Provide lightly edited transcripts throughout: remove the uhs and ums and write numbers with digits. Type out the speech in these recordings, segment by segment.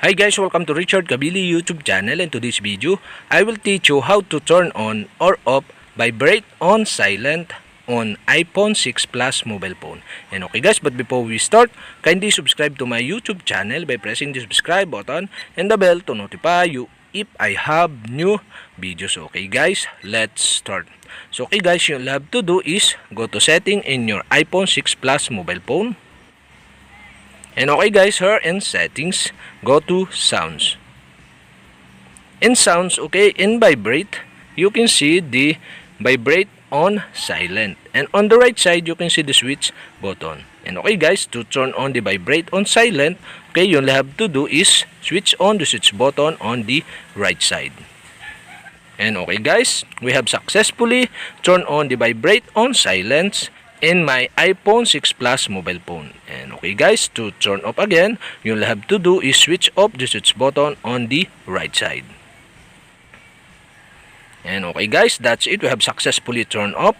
Hi guys, welcome to Richard Kabili YouTube channel, and to this video, I will teach you how to turn on or off Vibrate on silent on iPhone 6 Plus mobile phone. And okay guys, but before we start, kindly subscribe to my YouTube channel by pressing the subscribe button and the bell to notify you if I have new videos. Okay guys, let's start. So okay guys, you'll have to do is go to setting in your iPhone 6 Plus mobile phone. And okay guys, here in settings, go to sounds. In sounds, okay, in vibrate, you can see the vibrate on silent. And on the right side, you can see the switch button. And okay guys, to turn on the vibrate on silent, okay, you only have to do is switch on the switch button on the right side. And okay guys, we have successfully turned on the vibrate on silence in my iPhone 6 Plus mobile phone. And okay guys, to turn off again, you'll have to do is switch off the switch button on the right side. And okay guys, that's it. We have successfully turned off.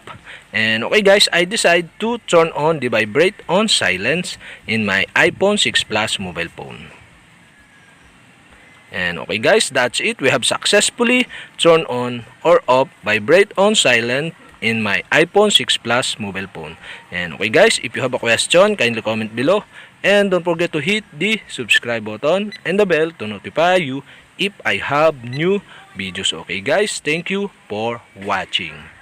And okay guys, I decide to turn on the vibrate on silence in my iPhone 6 Plus mobile phone. And okay guys, that's it. We have successfully turned on or off vibrate on silent in my iPhone 6 Plus mobile phone. And okay guys, if you have a question, kindly comment below. And don't forget to hit the subscribe button and the bell to notify you if I have new videos. Okay guys, thank you for watching.